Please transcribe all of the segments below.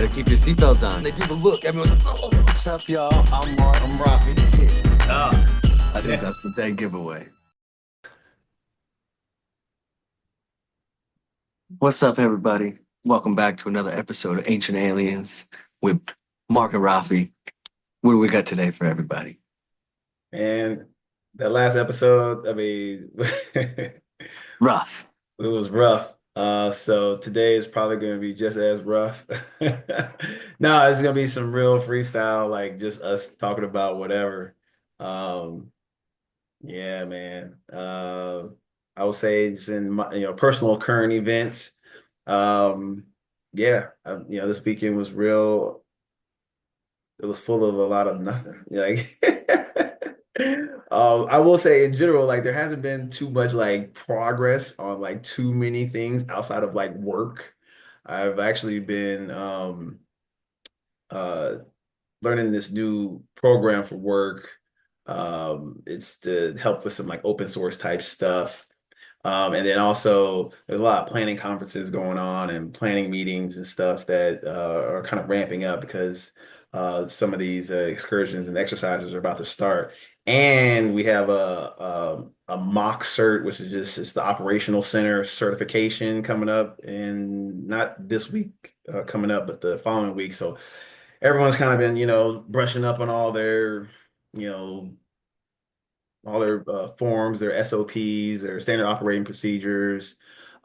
better keep your seatbelt on. They people look, everyone's like, oh, what's up, y'all? I'm Mark, I'm Rafi. I think that's the dead giveaway. What's up, everybody? Welcome back to another episode of Ancient Aliens with Mark and Rafi. What do we got today for everybody? And that last episode, I mean, Rough. it was rough. So today is probably going to be just as rough. No, it's going to be some real freestyle, like just us talking about whatever. Um, yeah, man. I would say just in my, personal current events. Um, yeah, this weekend was real. It was full of a lot of nothing. Like, I will say in general, like there hasn't been too much like progress on like too many things outside of like work. I've actually been uh learning this new program for work. It's to help with some like open source type stuff. And then also there's a lot of planning conferences going on and planning meetings and stuff that are kind of ramping up because some of these excursions and exercises are about to start. And we have a mock cert, which is just it's the operational center certification coming up, and not this week coming up, but the following week. So everyone's kind of been, brushing up on you know, all their forms, their SOPs, their standard operating procedures,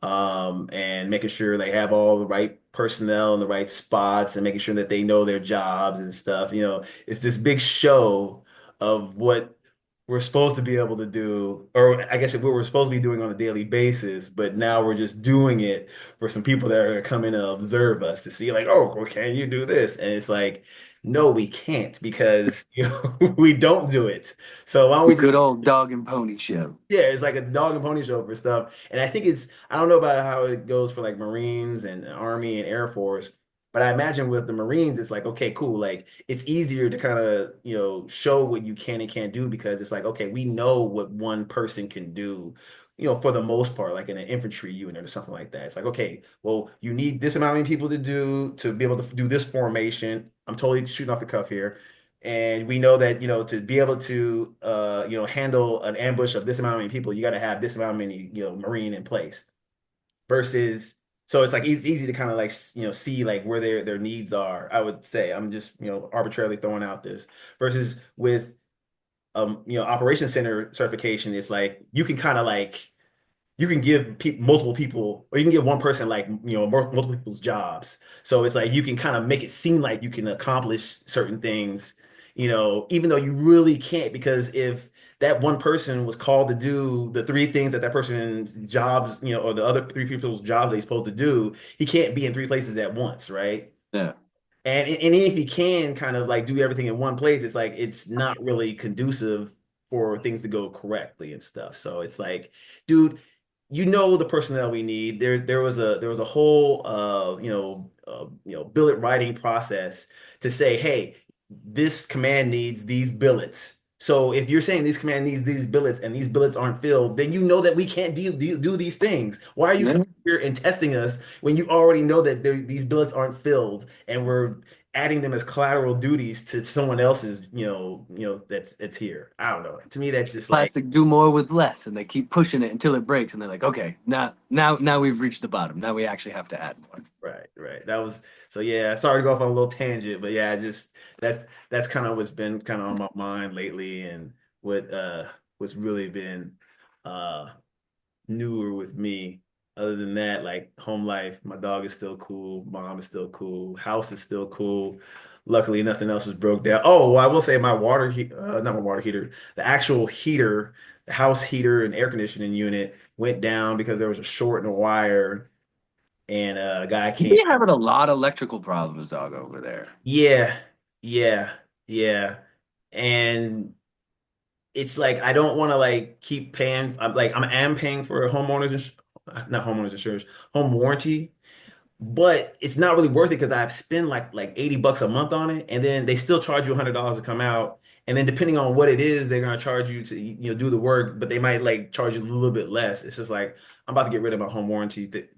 and making sure they have all the right personnel in the right spots and making sure that they know their jobs and stuff. It's this big show of what we're supposed to be able to do, or I guess what we're supposed to be doing on a daily basis, but now we're just doing it for some people that are going to come in and observe us to see, like, oh, well, can you do this? And it's like, no, we can't because we don't do it. So why don't The we just good old dog and pony show. yeah, it's like a dog and pony show for stuff. And I think I don't know about how it goes for like Marines and Army and Air Force, but I imagine with the Marines, it's like, okay, cool. Like it's easier to kind of, show what you can and can't do because it's like, okay, we know what one person can do, for the most part, like in an infantry unit or something like that. It's like, okay, well, you need this amount of people to be able to do this formation. I'm totally shooting off the cuff here. And we know that, to be able to, handle an ambush of this amount of many people, you got to have this amount of many, Marine in place versus, so it's like easy to kind of like, see like where their needs are. I would say I'm just, arbitrarily throwing out this versus with, Operations Center certification. It's like, you can kind of like, you can give multiple people, or you can give one person like multiple people's jobs. So it's like you can kind of make it seem like you can accomplish certain things, even though you really can't. Because if that one person was called to do the three things that person's jobs, or the other three people's jobs that he's supposed to do, he can't be in three places at once, right? Yeah. And if he can kind of like do everything in one place, it's like it's not really conducive for things to go correctly and stuff. So it's like, dude, the personnel we need. There was a whole billet writing process to say, hey, this command needs these billets. So if you're saying this command needs these billets and these billets aren't filled, then you know that we can't do these things. Why are you Yeah. coming here and testing us when you already know that these billets aren't filled and we're adding them as collateral duties to someone else's, that's here. I don't know. To me, that's just like, Plastic do more with less, and they keep pushing it until it breaks, and they're like, okay, now we've reached the bottom. Now we actually have to add more. right, right. That was so yeah, sorry to go off on a little tangent, but yeah, just that's kind of what's been kind of on my mind lately and what's really been uh newer with me. Other than that, like home life, my dog is still cool, mom is still cool, house is still cool. Luckily, nothing else is broke down. Oh, well, I will say my not my water heater, the actual heater, the house heater and air conditioning unit went down because there was a short in the wire, and a guy came. You're having a lot of electrical problems, dog, over there. Yeah, yeah, yeah, and it's like I don't want to like keep paying. I'm paying for a not homeowners insurance, home warranty, but it's not really worth it because I spend like $80 a month on it, and then they still charge you $100 to come out, and then depending on what it is, they're gonna charge you to do the work, but they might like charge you a little bit less. It's just like I'm about to get rid of my home warranty that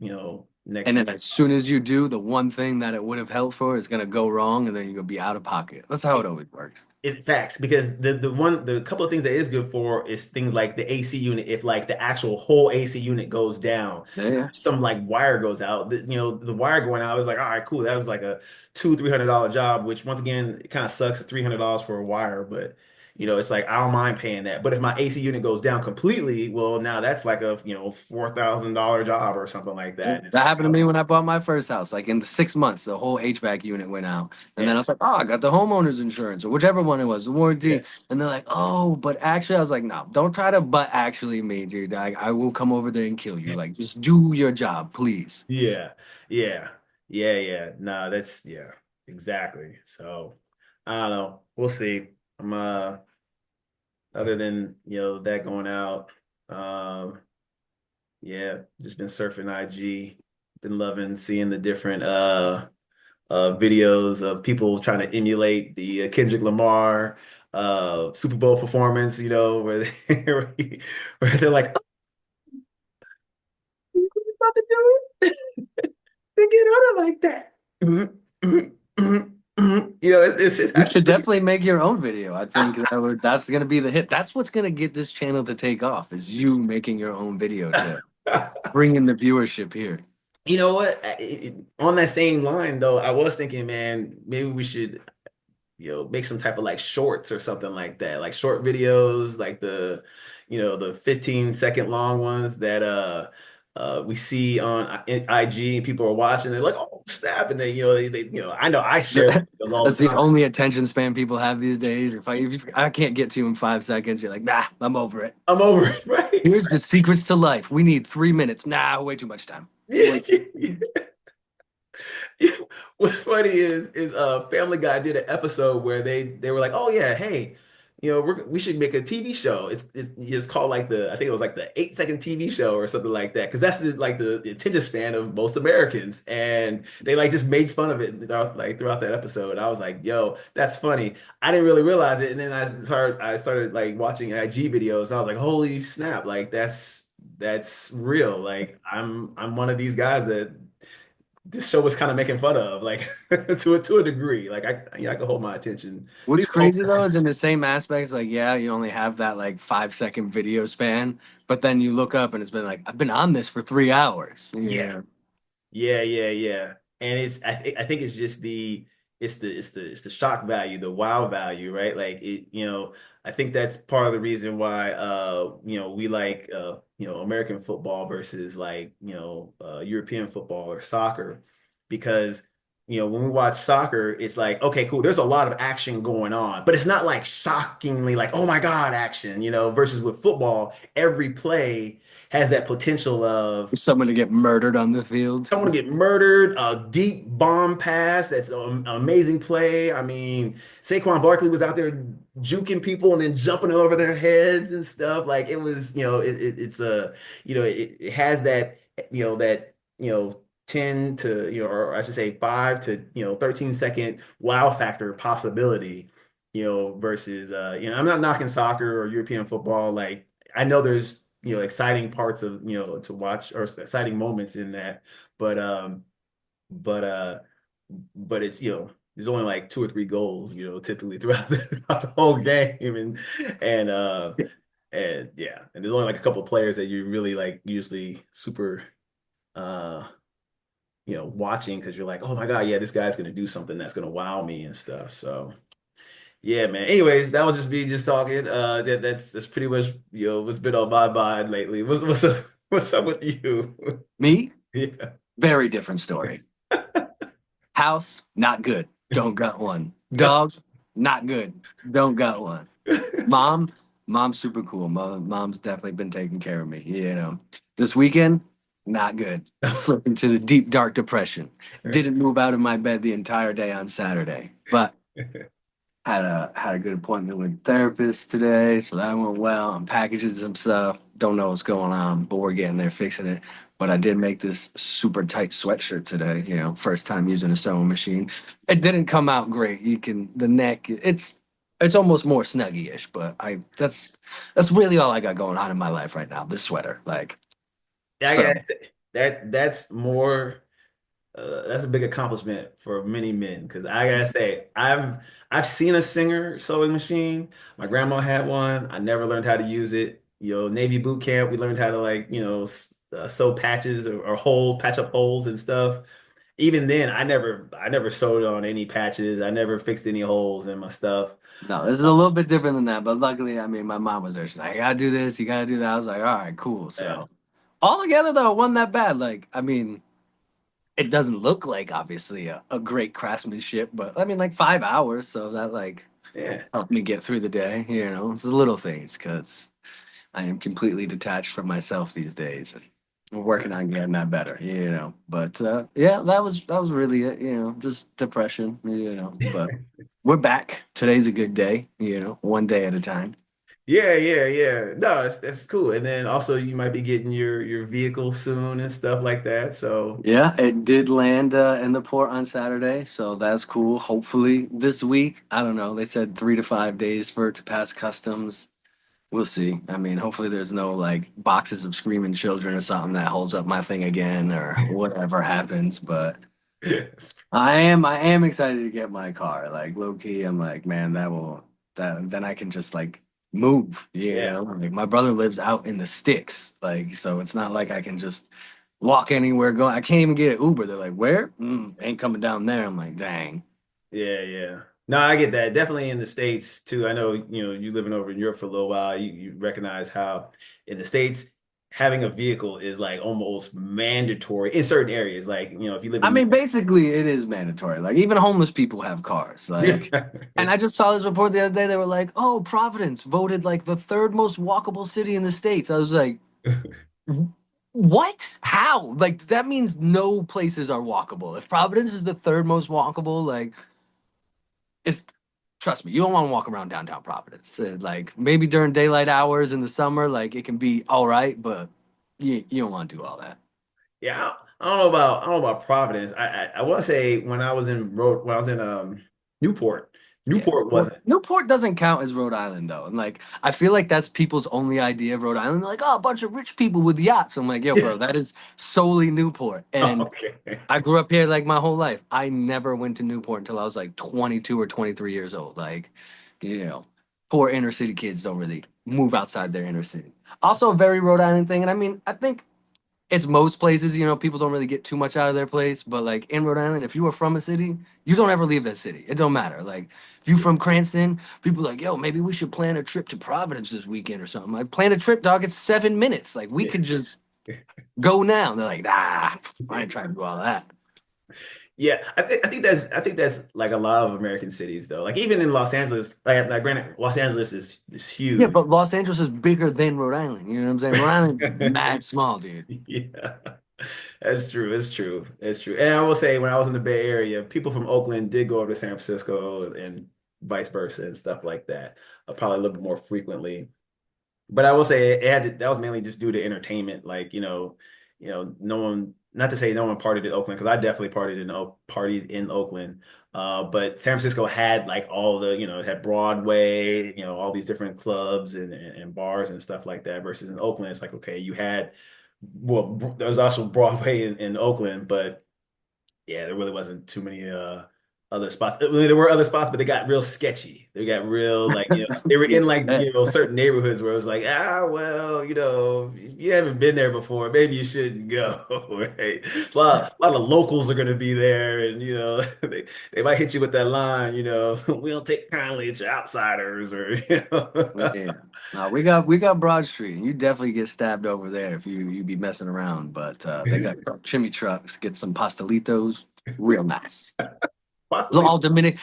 next And year. then as soon as you do, the one thing that it would have held for is gonna go wrong, and then you're gonna be out of pocket. That's how it always works. It facts because the couple of things that is good for is things like the AC unit. If like the actual whole AC unit goes down, Yeah, yeah. some like wire goes out. The wire going out, I was like, all right, cool. That was like a $200-300 job, which once again, it kind of sucks at $300 for a wire, but it's like I don't mind paying that. But if my AC unit goes down completely, well, now that's like a $4,000 job or something like Yeah. that. And it's That like, happened to me when I bought my first house. Like in the 6 months, the whole HVAC unit went out. And yeah, then I was like, oh, I got the homeowner's insurance or whichever one it was, the yeah, warranty. And they're like, oh, but actually, I was like, no, don't try to but actually me, dude. I will come over there and kill you. Like, just do your job, please. yeah, yeah, yeah. No, that's yeah, exactly. So I don't know. We'll see. I'm other than that going out, um, yeah, just been surfing IG. Been loving seeing the different videos of people trying to emulate the Kendrick Lamar Super Bowl performance, where where they're like, oh, what you about to do? To get on it like that. It's You should actually definitely make your own video. I think that's gonna be the hit. That's what's gonna get this channel to take off. Is you making your own video to bring in the viewership here. You know what? On that same line, though, I was thinking, man, maybe we should, make some type of like shorts or something like that, like short videos, like the 15-second long ones that we see on IG and people are watching. They're like, oh, snap. And then, I know I share videos all That's the the time. only attention span people have these days. If I can't get to you in 5 seconds, you're like, nah, I'm over it. I'm over it, right? Here's the secrets to life. We need 3 minutes. Nah, way too much time. Way too. What's funny is Family Guy did an episode where they were like, oh yeah, hey, we should make a TV show. It's called like I think it was like the 8-second TV show or something like that because that's the attention span of most Americans, and they like just made fun of it throughout that episode. I was like, yo, that's funny. I didn't really realize it, and then I started like watching IG videos. And I was like, holy snap, like that's real. Like I'm one of these guys that this show was kind of making fun of, like to a degree. Like I can hold my attention. What's These old crazy though is in the same aspects, like, yeah, you only have that like 5 second video span, but then you look up and it's been like, I've been on this for 3 hours. yeah, Yeah. yeah. And I think it's just it's the shock value, the wow value, right? Like I think that's part of the reason why we like American football versus like European football or soccer because when we watch soccer, it's like, okay, cool. There's a lot of action going on, but it's not like shockingly like, oh my God, action, versus with football, every play has that potential of Someone to get murdered on the field. someone to get murdered, a deep bomb pass. That's an amazing play. I mean, Saquon Barkley was out there juking people and then jumping over their heads and stuff. Like it was, it's it has that, 10 to, or I should say 5 to, 13-second wow factor possibility, versus, I'm not knocking soccer or European football. Like I know there's, exciting parts of, to watch or exciting moments in that but but uh but it's there's only like 2 or 3 goals typically throughout the whole game and and yeah, and there's only like a couple of players that you really like usually super uh watching because you're like, oh my God, yeah, this guy's gonna do something that's gonna wow me and stuff. So yeah, man. Anyways, that was just me just talking. That's pretty much what's been on my mind lately. What's up with you? Me, Yeah. very different story. House, not good. Don't got one. Dog, not good. Don't got one. Mom, mom's super cool. Mom's definitely been taking care of me. This weekend, not good. Slipped into the deep dark depression. Didn't move out of my bed the entire day on Saturday, but had a good appointment with a therapist today, so that went well. I'm packaging some stuff. Don't know what's going on, but we're getting there, fixing it. But I did make this super tight sweatshirt today. First time using a sewing machine. It didn't come out great. The neck. It's almost more snuggy-ish, but that's really all I got going on in my life right now. This sweater, like Yeah, I so. gotta say. that's more that's a big accomplishment for many men because I gotta say I've seen a Singer sewing machine. My grandma had one. I never learned how to use it. Navy boot camp, we learned how to like sew patches or patch up holes and stuff. Even then, I never sewed on any patches. I never fixed any holes in my stuff. No, this is a little bit different than that, but luckily, I mean, my mom was there. She's like, "You gotta do this, you gotta do that." I was like, "All right, cool." Yeah, So, all together though, it wasn't that bad. Like, I mean, it doesn't look like obviously a great craftsmanship, but I mean, like 5 hours, so that like yeah. helped me get through the day. It's the little things because I am completely detached from myself these days, and we're working on getting that better. But yeah, that was really it. Just depression. But we're back. Today's a good day. One day at a time. Yeah, yeah, yeah. No, that's cool. And then also you might be getting your vehicle soon and stuff like that. So Yeah, it did land in the port on Saturday, so that's cool. Hopefully this week. I don't know. They said 3 to 5 days for it to pass customs. We'll see. I mean, hopefully there's no like boxes of screaming children or something that holds up my thing again or whatever happens. But I am excited to get my car. Like low key, I'm like, man, that then I can just like move, yeah, Like my brother lives out in the sticks, like so it's not like I can just walk anywhere. Go, I can't even get an Uber. They're like, where? Ain't coming down there. I'm like, dang. yeah, yeah. No, I get that. Definitely in the States too. I know, you living over in Europe for a little while, you recognize how in the States having a vehicle is like almost mandatory in certain areas. Like, if you live I in mean, basically, it is mandatory. Like even homeless people have cars. Like, and I just saw this report the other day. They were like, "Oh, Providence voted like the third most walkable city in the states." I was like, what? How? Like that means no places are walkable. If Providence is the third most walkable, like it's trust me, you don't want to walk around downtown Providence. Like maybe during daylight hours in the summer, like it can be all right, but you don't want to do all that. Yeah, I don't know about Providence. I want to say when I was in Newport, Yeah, Newport wasn't. Newport doesn't count as Rhode Island though, and like I feel like that's people's only idea of Rhode Island. They're like, oh, a bunch of rich people with yachts. I'm like, yo, bro, that is solely Newport, Oh, and okay. I grew up here like my whole life. I never went to Newport until I was like 22 or 23 years old. Like, you know, poor inner city kids don't really move outside their inner city. Also, a very Rhode Island thing, and I mean, I think it's most places, people don't really get too much out of their place. But like in Rhode Island, if you are from a city, you don't ever leave that city. It don't matter. Like if you from Cranston, people like, yo, maybe we should plan a trip to Providence this weekend or something. Like plan a trip, dog. It's 7 minutes. Like we Yeah. could just go now. And they're like, nah, I ain't trying to do all that. Yeah, I think that's like a lot of American cities though. Like even in Los Angeles, like granted, Los Angeles is Yeah, huge. but Los Angeles is bigger than Rhode Island. You know what I'm saying? Rhode Island's mad small, dude. Yeah, that's true. It's true. It's true. And I will say, when I was in the Bay Area, people from Oakland did go over to San Francisco and vice versa and stuff like that. Probably a little bit more frequently. But I will say that was mainly just due to entertainment. Like, no one, not to say no one partied in Oakland, because I definitely partied in Oakland. But San Francisco had like all it had Broadway, all these different clubs and bars and stuff like that. Versus in Oakland, it's like, okay, there was also Broadway in Oakland, but yeah, there really wasn't too many other spots. I mean, there were other spots, but they got real sketchy. They got real like they were in like Yeah. certain neighborhoods where it was like, well, if you haven't been there before, maybe you shouldn't go. Right? A lot of locals are gonna be there, and they might hit you with that line, we don't take kindly to outsiders, or Yeah. No, we got Broad Street, and you definitely get stabbed over there if you be messing around. But they got chimney trucks, get some pastelitos, real nice. possibly.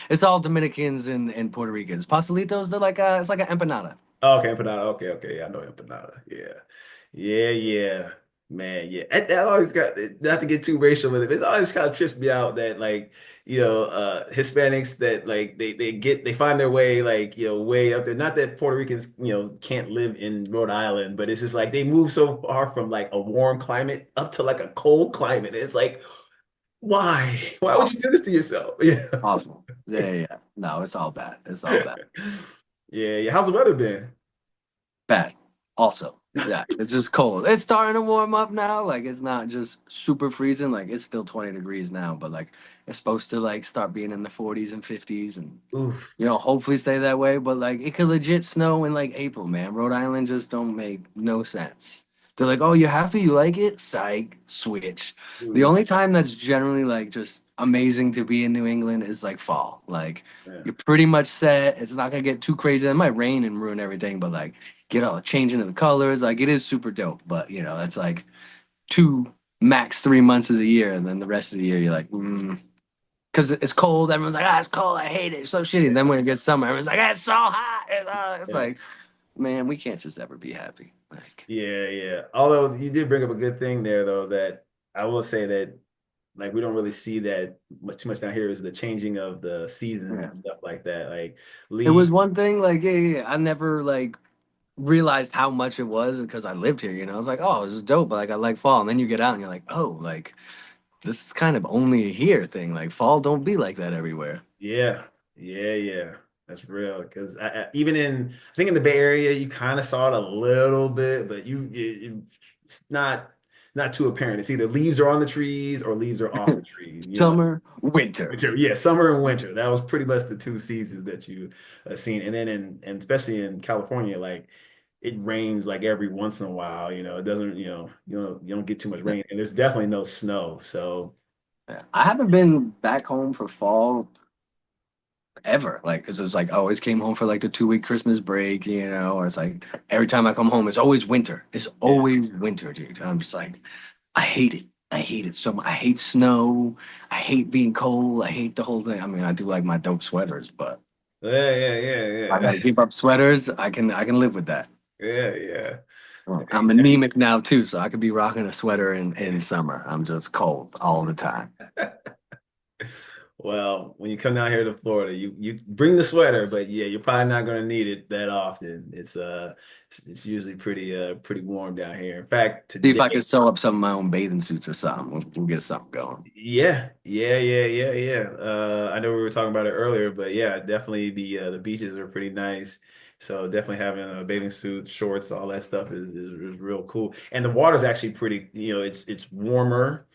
It's all Dominicans and Puerto Ricans. Pastelitos, they're like it's like an empanada. Oh, okay, empanada. Okay, okay. Yeah, I know empanada. Yeah. Yeah, yeah. Man, yeah. That always got, not to get too racial with it, but it's always kind of trips me out that like, Hispanics that like they find their way like, way up there. Not that Puerto Ricans, can't live in Rhode Island, but it's just like they move so far from like a warm climate up to like a cold climate. It's like, why? Why would you Awful. do this to yourself? Yeah. Awful. Yeah, yeah. No, it's all bad. It's all bad. Yeah, yeah. How's the weather been? Bad. Also. Yeah, it's just cold. It's starting to warm up now. Like it's not just super freezing. Like it's still 20 degrees now, but like it's supposed to like start being in the 40s and 50s and Oof. hopefully stay that way. But like it could legit snow in like April, man. Rhode Island just don't make no sense. They're like, oh, you're happy? You like it? Psych, switch. The Oof. only time that's generally like just amazing to be in New England is like fall. Like Yeah. you're pretty much set. It's not gonna get too crazy. It might rain and ruin everything, but like get all changing of the colors. Like it is super dope. But that's like 2 max 3 months of the year, and then the rest of the year you're like, because it's cold. Everyone's like, ah, it's cold. I hate it. It's so shitty. And then when it gets summer, everyone's like, ah, it's so hot. It's Yeah. like, man, we can't just ever be happy. Like, Yeah, yeah. Although you did bring up a good thing there, though, that I will say that like we don't really see that much too much down here is the changing of the seasons yeah. and stuff like that. Like It was leaves. one thing, like, yeah. I never like realized how much it was because I lived here. I was like, oh, this is dope. But like, I like fall. And then you get out and you're like, oh, like this is kind of only a here thing. Like fall don't be like that everywhere. Yeah, yeah, yeah. That's real. Because even I think in the Bay Area, you kind of saw it a little bit, but it's not too apparent. It's either leaves are on the trees or leaves are off the trees. Summer, winter. Winter, yeah, summer and winter. That was pretty much the two seasons that you seen. And then and especially in California, like it rains like every once in a while. It doesn't. You don't get too much rain, and there's definitely no snow. So Yeah. I haven't been back home for fall ever. Like, because it's like I always came home for like the 2 week Christmas break, or it's like every time I come home, it's always winter. It's yeah, always winter, dude. I'm just like, I hate it. I hate it so much. I hate snow. I hate being cold. I hate the whole thing. I mean, I do like my dope sweaters, but yeah, yeah, I yeah, gotta keep up sweaters. I can live with that. yeah, yeah. I'm anemic now too, so I could be rocking a sweater in summer. I'm just cold all the time. Well, when you come down here to Florida, you bring the sweater, but yeah, you're probably not going to need it that often. It's usually pretty warm down here. In fact, See if I today, could sew up some of my own bathing suits or something. We'll get something going. yeah, yeah, yeah, yeah, yeah. I know we were talking about it earlier, but yeah, definitely the beaches are pretty nice. So definitely having a bathing suit, shorts, all that stuff is real cool. And the water's actually pretty, it's warmer,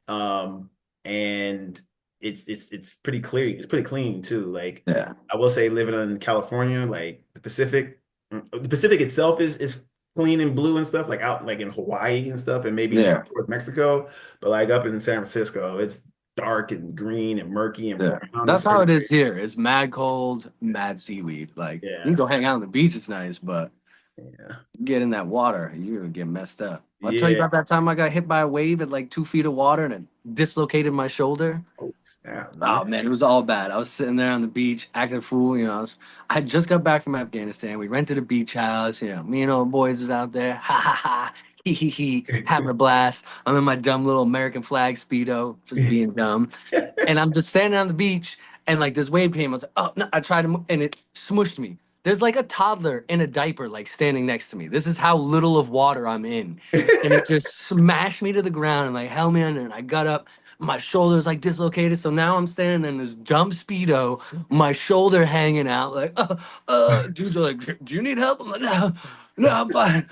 um, and it's pretty clear. It's pretty clean too. Like Yeah. I will say, living in California, like the Pacific itself is clean and blue and stuff, like out like in Hawaii and stuff, and maybe Yeah. with Mexico. But like up in San Francisco, it's dark and green and murky and Yeah, brown in that's how certain it is areas. here. It's mad cold, mad seaweed. Like you can Yeah. go hang out on the beach, it's nice, but Yeah. get in that water, you're gonna get messed up. I'll tell you Yeah. about that time I got hit by a wave at like 2 feet of water and it dislocated my shoulder. Oh, snap, man. Oh man, it was all bad. I was sitting there on the beach acting a fool. I had just got back from Afghanistan. We rented a beach house. Me and all the boys is out there. Ha ha ha. Hee hee hee. Having a blast. I'm in my dumb little American flag speedo, just being dumb. And I'm just standing on the beach, and like this wave came. I was like, oh no! I tried to move, and it smushed me. There's like a toddler in a diaper, like standing next to me. This is how little of water I'm in, and it just smashed me to the ground and like held me under. And I got up, my shoulder's like dislocated. So now I'm standing in this dumb speedo, my shoulder hanging out. Like, dudes are like, "Do you need help?" I'm like, "No, no, I'm fine."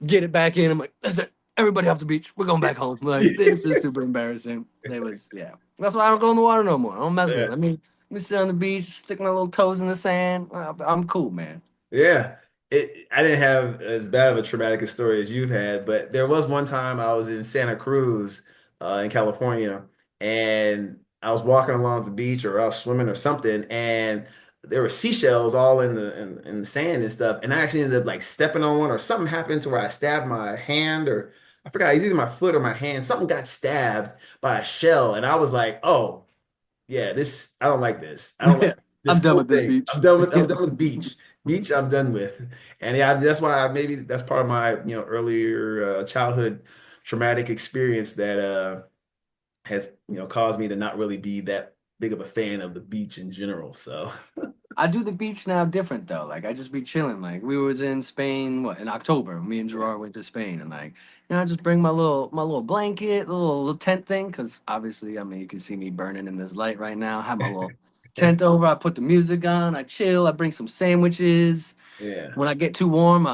Get it back in. I'm like, "That's it. Everybody off the beach. We're going back home." Like, this is super embarrassing. It was, yeah. That's why I don't go in the water no more. I don't mess with it. Yeah. Let me sit on the beach, stick my little toes in the sand. I'm cool, man. Yeah. I didn't have as bad of a traumatic a story as you've had, but there was one time I was in Santa Cruz, in California, and I was walking along the beach or I was swimming or something, and there were seashells all in the sand and stuff, and I actually ended up like stepping on one or something happened to where I stabbed my hand or I forgot, it's either my foot or my hand. Something got stabbed by a shell, and I was like, oh. Yeah, I don't like this. I don't like this I'm done whole with this thing. beach. I'm done with beach. Beach, I'm done with. And yeah, that's why maybe that's part of my, earlier childhood traumatic experience that has, caused me to not really be that big of a fan of the beach in general. So, I do the beach now different though. Like I just be chilling. Like we was in Spain, what, in October. Me and Gerard went to Spain, and like I just bring my little blanket, little tent thing, because obviously, I mean, you can see me burning in this light right now. I have my little tent over. I put the music on. I chill. I bring some sandwiches. yeah. When I get too warm,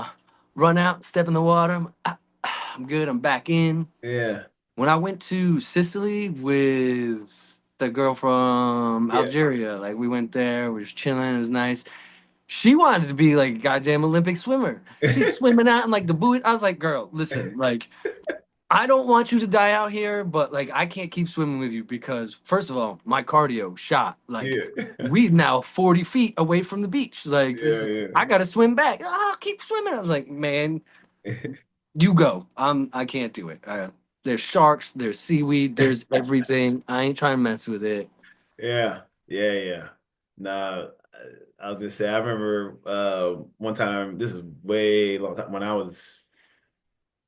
run out, step in the water. I'm good. I'm back in. Yeah. When I went to Sicily with the girl from Yeah. Algeria, like we went there, we was chilling, it was nice. She wanted to be like a goddamn Olympic swimmer. She's swimming out in like the buoy. I was like, girl, listen, like I don't want you to die out here, but like I can't keep swimming with you because first of all, my cardio shot. Like Yeah. we now 40 feet away from the beach. Like Yeah, this, yeah. I gotta swim back. Oh, I'll keep swimming. I was like, man, you go. I can't do it. There's sharks, there's seaweed, there's everything. I ain't trying to mess with it. Yeah, yeah, yeah. Nah, I was gonna say I remember one time, this is way long time when I was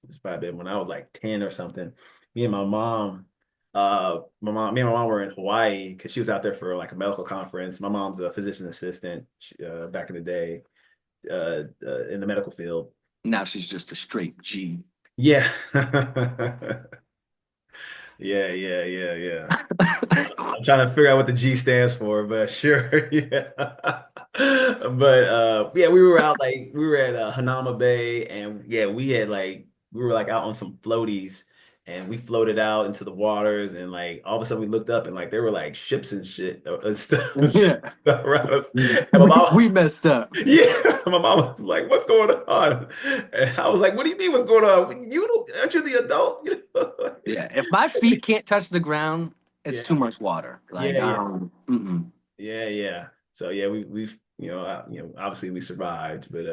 it's probably been when I was like 10 or something. Me and me and my mom were in Hawaii because she was out there for like a medical conference. My mom's a physician assistant back in the day in the medical field. Now she's just a straight G. Yeah. Yeah, yeah, yeah, yeah. I'm trying to figure out what the G stands for, but sure, yeah. But yeah, we were out like we were at Hanama Bay, and yeah, we were like out on some floaties, and we floated out into the waters, and like all of a sudden we looked up, and like there were like ships and shit Yeah. stuff around us, and my mom, We messed up. yeah, my mom was like, "What's going on?" And I was like, "What do you mean, what's going on? You don't, aren't you the adult?" You know? Yeah. If my feet can't touch the ground, it's too Yeah, much water. Like yeah, I yeah. don't. Mm-mm. Yeah, yeah. So yeah, we've obviously we survived, but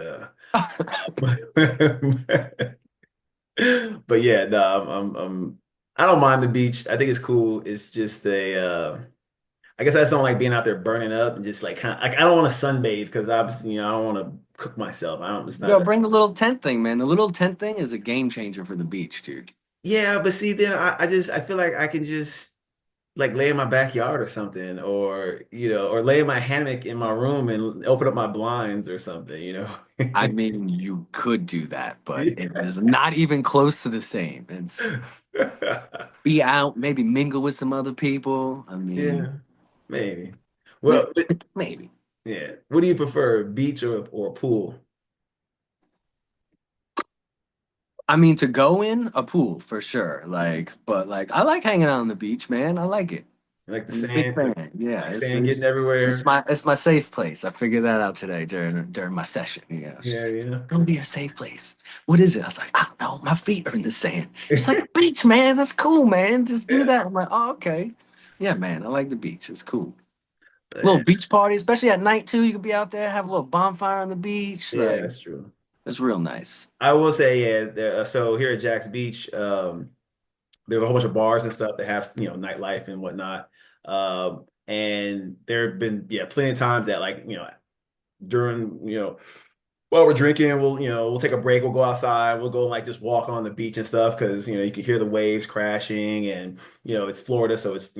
yeah, no, I don't mind the beach. I think it's cool. It's just I guess I just don't like being out there burning up and just like kind of like I don't want to sunbathe because obviously I don't want to cook myself. I don't. It's not Yo, a bring the little tent thing, man. The little tent thing is a game changer for the beach, dude. yeah, but see, then I feel like I can just like lay in my backyard or something, or or lay in my hammock in my room and open up my blinds or something, I mean, you could do that, but it Yeah. is not even close to the same. It's be out, maybe mingle with some other people. I mean, Yeah, maybe. may- Well, maybe. yeah. What do you prefer, beach or pool? I mean, to go in a pool for sure. Like, but like, I like hanging out on the beach, man. I like it. You like the I'm a big sand, fan. Yeah, like sand getting it's everywhere? my safe place. I figured that out today during my session. You know, she's Yeah, like, yeah. "Go be a safe place." What is it? I was like, "I don't know. My feet are in the sand." She's like, "Beach, man. That's cool, man. Just do Yeah, that." I'm like, "Oh, okay." Yeah, man. I like the beach. It's cool. Little yeah, beach party, especially at night too. You can be out there, have a little bonfire on the beach. yeah, Like, that's true. it's real nice. I will say, yeah, so here at Jack's Beach, there's a whole bunch of bars and stuff that have, nightlife and whatnot. And there have been, yeah, plenty of times that like, during, while we're drinking, we'll take a break. We'll go outside. We'll go and like just walk on the beach and stuff because you can hear the waves crashing, and it's Florida, so it's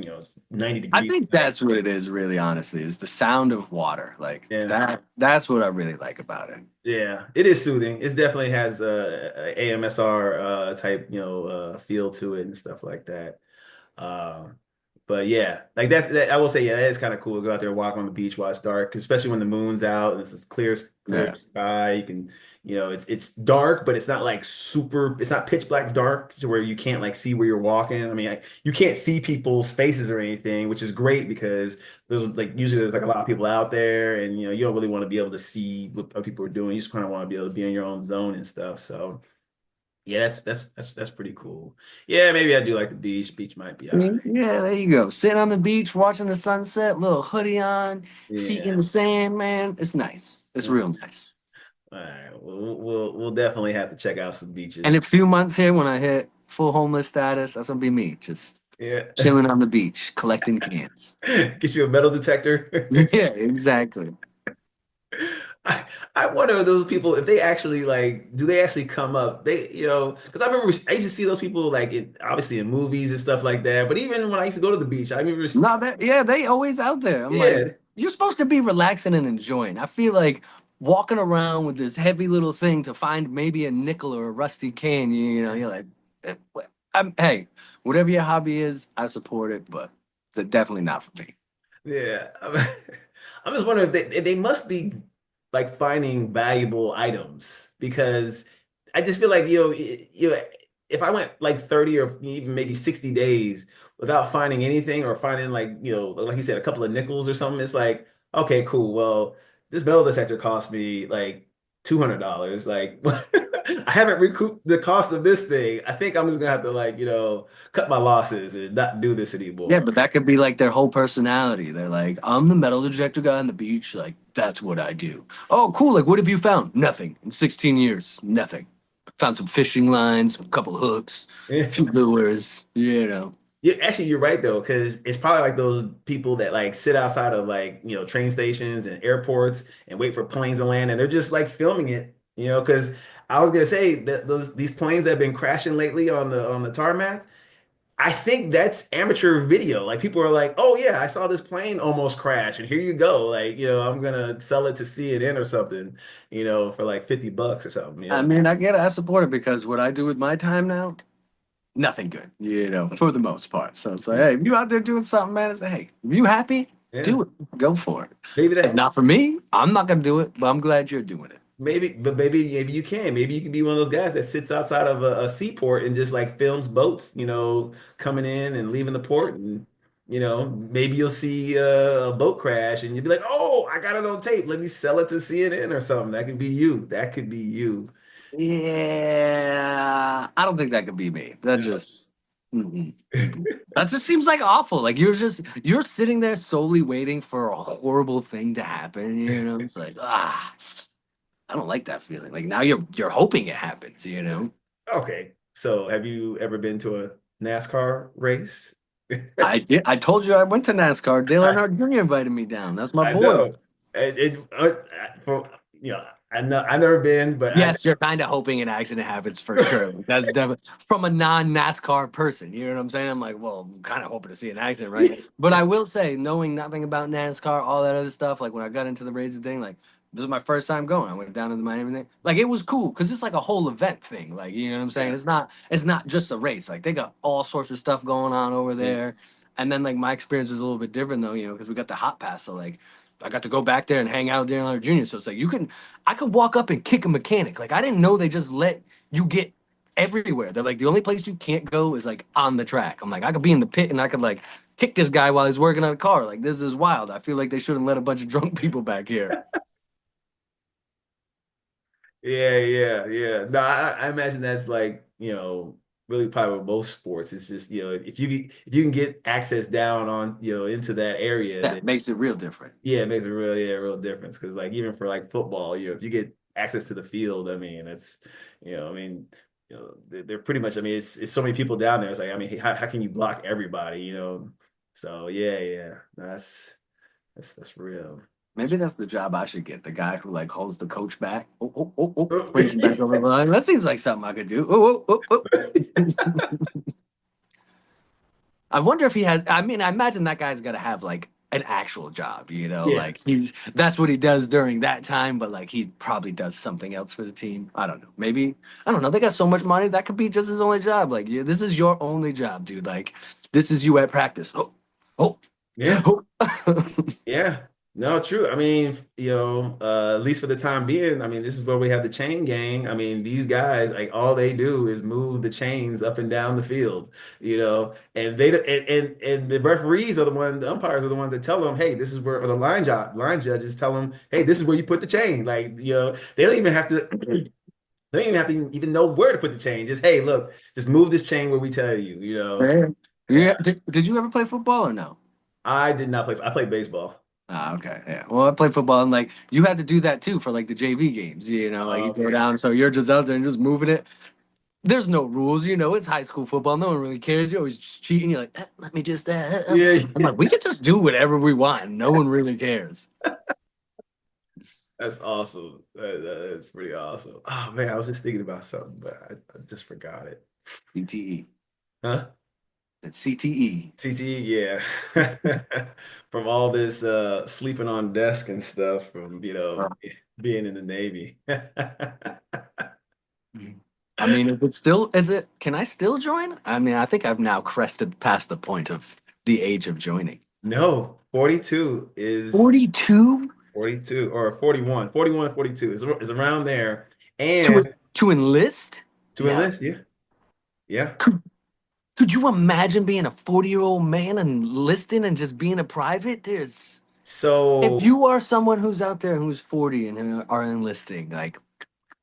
90 I degrees. think that's what it is, really, honestly, is the sound of water. Like Yeah, that's what I really like about it. yeah, it is soothing. It definitely has a AMSR type feel to it and stuff like that. Uh, but yeah, like I will say, yeah, that is kind of cool to go out there, walk on the beach while it's dark, 'cause especially when the moon's out and it's this clear Yeah. sky. You can, it's dark, but it's not like super, it's not pitch black dark to where you can't like see where you're walking. I mean, you can't see people's faces or anything, which is great because there's like a lot of people out there, and you don't really want to be able to see what people are doing. You just kind of want to be able to be in your own zone and stuff. So yeah, that's pretty cool. Yeah, maybe I do like the beach. Beach might be all right. Yeah, there you go. Sitting on the beach, watching the sunset, little hoodie on, feet in Yeah. the sand, man. It's nice. It's Mm. real nice. All right. We'll definitely have to check out some And beaches. in a few months here, when I hit full homeless status, that's gonna be me, just Yeah. chilling on the beach, collecting cans. Get you a metal detector. Yeah, exactly. I, I wonder if those people, if they actually like, do they actually come up? Because I remember I used to see those people like obviously in movies and stuff like that. But even when I used to go to the beach, I remember, No, that yeah, they always out there. I'm like, yeah, you're supposed to be relaxing and enjoying. I feel like walking around with this heavy little thing to find maybe a nickel or a rusty can. You're like, hey, whatever your hobby is, I support it, but it's definitely not for me. yeah. I'm just wondering if they must be like finding valuable items because I just feel like if I went like 30 or even maybe 60 days without finding anything or finding like like you said a couple of nickels or something, it's like okay, cool. Well, this metal detector cost me like $200. Like I haven't recouped the cost of this thing. I think I'm just gonna have to like cut my losses and not do this Yeah, anymore. but that could be like their whole personality. They're like, I'm the metal detector guy on the beach. Like, that's what I do. Oh, cool. Like, what have you found? Nothing. In 16 years, nothing. Found some fishing lines, a couple hooks, a few lures, you know. Yeah, actually, you're right though, because it's probably like those people that like sit outside of like train stations and airports and wait for planes to land, and they're just like filming it, Because I was gonna say that these planes that have been crashing lately on the tarmac, I think that's amateur video. Like people are like, "Oh yeah, I saw this plane almost crash, and here you go." Like I'm gonna sell it to CNN or something, for like $50 or something. I mean, I get it. I support it because what I do with my time now, nothing good, you know, for the most part. So it's like, hey, if you out there doing something, man, it's like, hey, if you happy, Yeah, do it. Go for it. maybe If that. not for me, I'm not going to do it, but I'm glad you're doing it. But maybe you can. Maybe you can be one of those guys that sits outside of a seaport and just like films boats, coming in and leaving the port, and maybe you'll see a boat crash, and you'll be like, "Oh, I got it on tape. Let me sell it to CNN or something." That could be you. That could be you. Yeah, I don't think that could be me. That No. just, mm-mm, mm-mm. That just seems like awful. Like you're sitting there solely waiting for a horrible thing to happen. You know, it's like I don't like that feeling. Like now you're hoping it happens. You know, Okay. So, have you ever been to a NASCAR race? I did. I told you I went to NASCAR. Dale I, Earnhardt Jr. invited me down. That's my I boy. know. For, I know I've never been, but Yes, you're kind of hoping an accident happens for sure. Like, that's definitely from a non-NASCAR person. You know what I'm saying? I'm like, well, I'm kind of hoping to see an accident, right? But I will say, knowing nothing about NASCAR, all that other stuff, like when I got into the racing thing, like this was my first time going. I went down to the Miami thing. Like it was cool because it's like a whole event thing. Like you know what I'm saying? Yeah. It's not just a race. Like they got all sorts of stuff going on over Mm. there. And then like my experience was a little bit different though, you know, because we got the hot pass. So like I got to go back there and hang out with Dale Earnhardt Jr. So it's like I could walk up and kick a mechanic. Like I didn't know they just let you get everywhere. They're like the only place you can't go is like on the track. I'm like I could be in the pit and I could like kick this guy while he's working on a car. Like this is wild. I feel like they shouldn't let a bunch of drunk people back here. Yeah, yeah, yeah. No, I imagine that's like, really probably with most sports. It's just, if you can get access down on, into that area, then That makes it real different. yeah, it makes a really a real difference. Because like even for like football, if you get access to the field, I mean, it's, I mean, they're pretty much, I mean, it's so many people down there. It's like, I mean, how can you block everybody, So yeah, yeah, that's real. Maybe that's the job I should get. The guy who like holds the coach back. Oh, oh, oh, oh, brings him back over the line. That seems like something I could do. Oh, oh, oh, oh. I wonder if he has. I mean, I imagine that guy's got to have like an actual job, you know, Yeah. like that's what he does during that time, but like he probably does something else for the team. I don't know. Maybe I don't know. They got so much money that could be just his only job. Like, this is your only job, dude. Like, this is you at practice. Oh, oh, Yeah. oh. Yeah, no, true. I mean, at least for the time being, I mean, this is where we have the chain gang. I mean, these guys, like, all they do is move the chains up and down the field, and and the referees are the umpires are the ones that tell them, hey, this is where, or the line judges tell them, hey, this is where you put the chain. Like, they don't even have to, they don't even have to even know where to put the chain. Just, hey, look, just move this chain where we tell you, Man. Yeah. Yeah. Did you ever play football or no? I did not play. I played baseball. Ah, okay. Yeah. Well, I played football and like you had to do that too for like the JV games, you know, like you go Okay. down, so you're just out there and just moving it. There's no rules, you know. It's high school football. No one really cares. You're always cheating. You're like, let me just. Yeah, I'm like, we can just do whatever we want. No one really cares. that's awesome. That is pretty awesome. Oh man, I was just thinking about something, but I just forgot it. CTE. Huh? It's CTE. TT, yeah. From all this sleeping on desk and stuff from, being in the Navy. I mean, if it's still, is it? Can I still join? I mean, I think I've now crested past the point of the age of joining. No, 42 is 42 42 or 41. 41, 42 is around there. to a And To enlist? To No. enlist. Yeah, yeah. Could could you imagine being a 40-year-old man and enlisting and just being a private? There's if So you are someone who's out there who's 40 and who are enlisting, like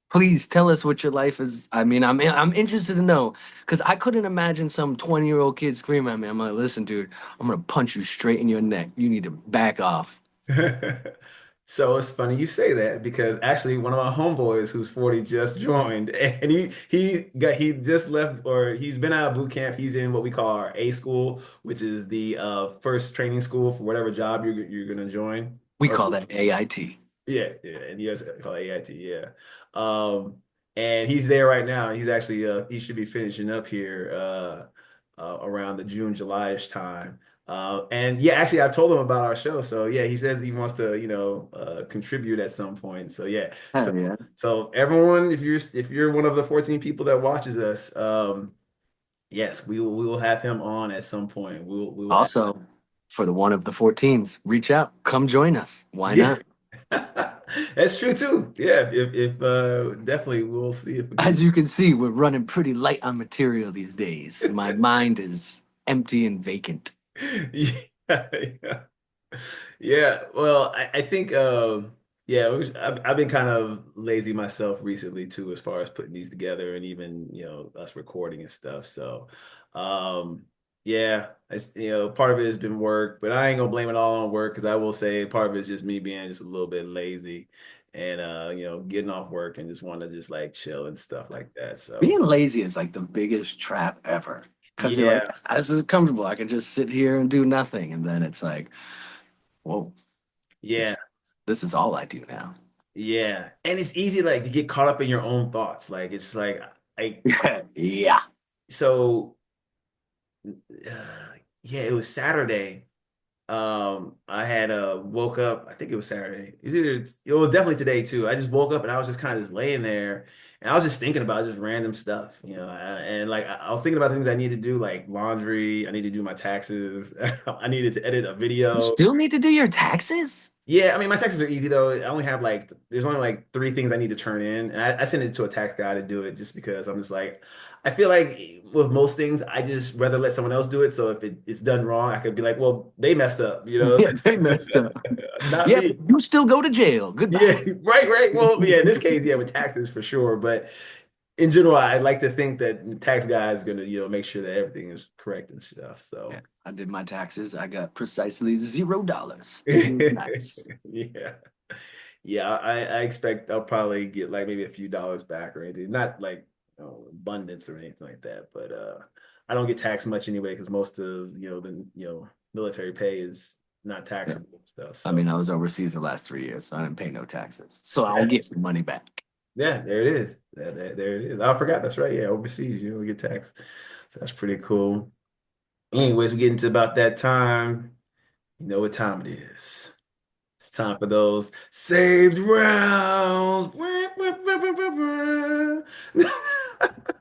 please tell us what your life is. I mean, I'm interested to know because I couldn't imagine some 20-year-old kid screaming at me. I'm like, listen, dude, I'm gonna punch you straight in your neck. You need to back off. So it's funny you say that because actually one of my homeboys who's 40 just joined and he just left or he's been out of boot camp. He's in what we call our A school, which is the first training school for whatever job you're gonna join. We Or call that AIT. yeah, yeah, and yes, called AIT, yeah. Um, and he's there right now. He's actually he should be finishing up here around the June, July-ish time. And yeah, actually I've told him about our show. So yeah, he says he wants to, contribute at some point. So yeah. So Hell yeah. so everyone, if you're one of the 14 people that watches us, yes, we will have him on at some point. We will have Also, for the one of the 14s, reach out, come join us. Why yeah. not? That's true too. Yeah, if definitely we'll see if we can. As you can see, we're running pretty light on material these days. My mind is empty and vacant. Yeah, yeah. Yeah, well, I think yeah, I've been kind of lazy myself recently too, as far as putting these together and even, us recording and stuff. So, yeah, part of it has been work, but I ain't gonna blame it all on work because I will say part of it is just me being just a little bit lazy and getting off work and just want to just like chill and stuff like that. So, Being lazy is like the biggest trap ever. Because you're like, yeah. this is comfortable. I can just sit here and do nothing. And then it's like, whoa, Yeah, this this is all I do now. yeah. And it's easy like to get caught up in your own thoughts. Like it's like I Yeah. so yeah, it was Saturday. I had woke up, I think it was Saturday. It was definitely today too. I just woke up and I was just kind of just laying there and I was just thinking about just random stuff, and like I was thinking about things I need to do, like laundry, I need to do my taxes, I needed to edit a You video. still need to do your taxes? Yeah, I mean, my taxes are easy though. I only have like, there's only like three things I need to turn in. And I send it to a tax guy to do it just because I'm just like, I feel like with most things, I just rather let someone else do it. So if it's done wrong, I could be like, well, they messed up, Yeah, they messed up. not Yeah, but me. you still go to jail. Yeah, Goodbye. right, right. Well, yeah, in this case, yeah, with taxes for sure. But in general, I like to think that the tax guy is gonna, make sure that everything is correct and stuff. Yeah, So, I did my taxes. I got precisely $0. Nice. yeah. Yeah, I expect I'll probably get like maybe a few dollars back or anything. Not like abundance or anything like that, but I don't get taxed much anyway because most of the military pay is not Yeah. taxable and stuff. I So mean, I was overseas the last 3 years, so I didn't pay no taxes. So I yeah, don't get the money back. yeah, there it is. There it is. I forgot. That's right. Yeah, overseas you don't get taxed. So that's pretty cool. Anyways, we get into about that time. You know what time it is. It's time for those saved rounds.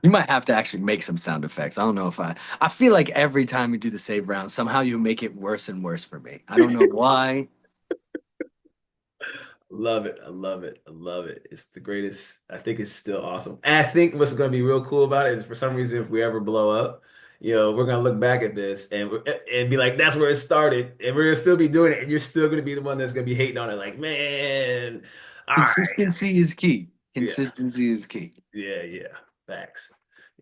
You might have to actually make some sound effects. I don't know if I feel like every time you do the save round, somehow you make it worse and worse for me. I don't know why. Love it. I love it. I love it. It's the greatest. I think it's still awesome. And I think what's going to be real cool about it is for some reason, if we ever blow up, we're going to look back at this and be like, that's where it started. And we're going to still be doing it. And you're still going to be the one that's going to be hating on it. Like, man, all right. Consistency is key. Yeah. Consistency is key. Yeah. Yeah. Facts.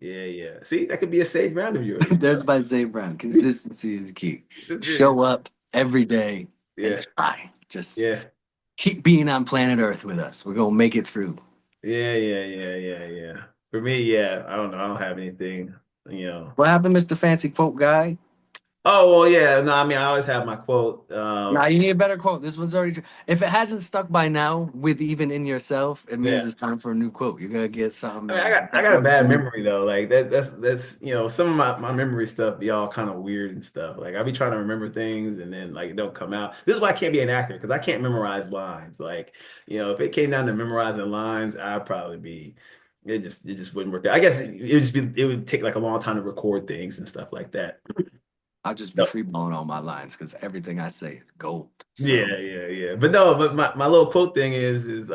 Yeah. Yeah. See, that could be a saved round of yours. There's my Zay Brown. Consistency is key. Show up every day and Yeah. try. Just Yeah. keep being on planet Earth with us. We're gonna make it through. Yeah. Yeah. Yeah. Yeah. Yeah. For me, yeah, I don't know. I don't have anything, What happened, Mr. Fancy Quote Guy? Oh, well, yeah. No, I mean, I always have my quote. Nah, you need a better quote. This one's already true. If it hasn't stuck by now with even in yourself, it means Yeah. it's time for a new quote. You're gonna get something I mean, I that got a works for bad you. memory though. Like that's some of my memory stuff be all kind of weird and stuff. Like I be trying to remember things and then like it don't come out. This is why I can't be an actor because I can't memorize lines. Like, if it came down to memorizing lines, I'd probably be it just wouldn't work out. I guess it would take like a long time to record things and stuff like that. I'll just be free blowing all my lines because everything I say is gold. So Yeah, yeah, yeah. But no, but my little quote thing is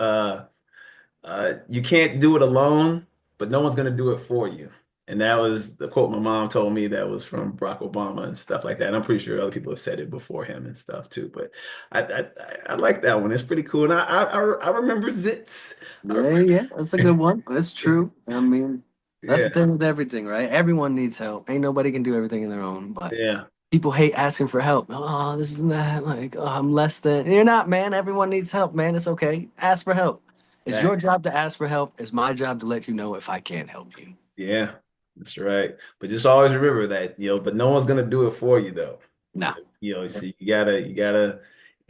You can't do it alone, but no one's going to do it for you. And that was the quote my mom told me that was from Barack Obama and stuff like that. And I'm pretty sure other people have said it before him and stuff too. But I like that one. It's pretty cool. And I remember zits. I Yeah, yeah, that's a good one. That's remember, true. I mean, that's the yeah, thing with everything, right? Everyone needs help. Ain't nobody can do everything in their own, but yeah, people hate asking for help. Oh, this is that. Like, oh, I'm less than. You're not, man. Everyone needs help, man. It's okay. Ask for help. It's your facts. job to ask for help. It's my job to let you know if I can't help you. Yeah, that's right. But just always remember that, but no one's gonna do it for you though. So, Nah. so you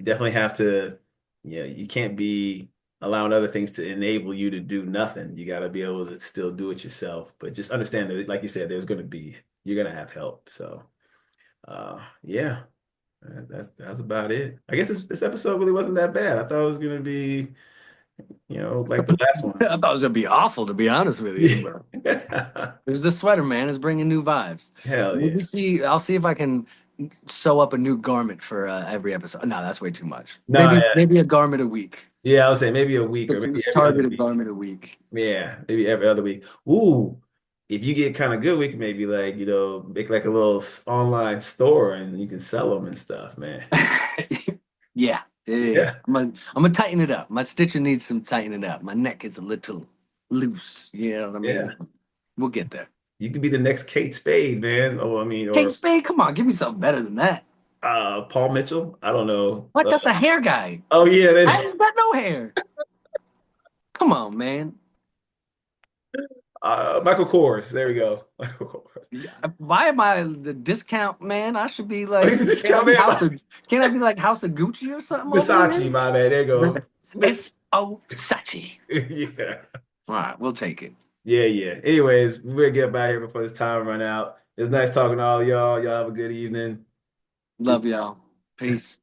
definitely have to, you can't be allowing other things to enable you to do nothing. You gotta be able to still do it yourself. But just understand that, like you said, you're gonna have help. So, yeah, that's about it. I guess this episode really wasn't that bad. I thought it was gonna be, like the last one. I thought it was gonna be awful, to be honest with you, Yeah. but there's the sweater, man. It's bringing new vibes. Hell yeah. Maybe see. I'll see if I can sew up a new garment for every episode. No, that's way too much. No, yeah. Maybe a garment a week. Yeah, I would say maybe a week or maybe Just every other target a week. garment a week. Yeah, maybe every other week. Ooh, if you get kind of good, we can maybe like, make like a little online store and you can sell them and stuff, man. Yeah, yeah. Yeah, I'm gonna tighten it up. My stitching needs some tightening up. My neck is a little loose. You know what I yeah. mean? We'll get there. You could be the next Kate Spade, man. Oh, I mean, Kate or Spade, come on, give me something better than that. Paul Mitchell. I don't know. What? That's a hair guy. Oh yeah, I ain't got no hair. Come on, man. Michael Kors. There we go. Michael Kors. Why am I the discount man? I should be Oh, he's like, a discount man. Can't I be like House of Gucci or something over Versace, here? my man. There you go. F.O. Sachi. Yeah. All right, we'll take it. Yeah, yeah. Anyways, we'll get back here before this time run out. It's nice talking to all y'all. Y'all have a good evening. Peace. Love y'all. Peace.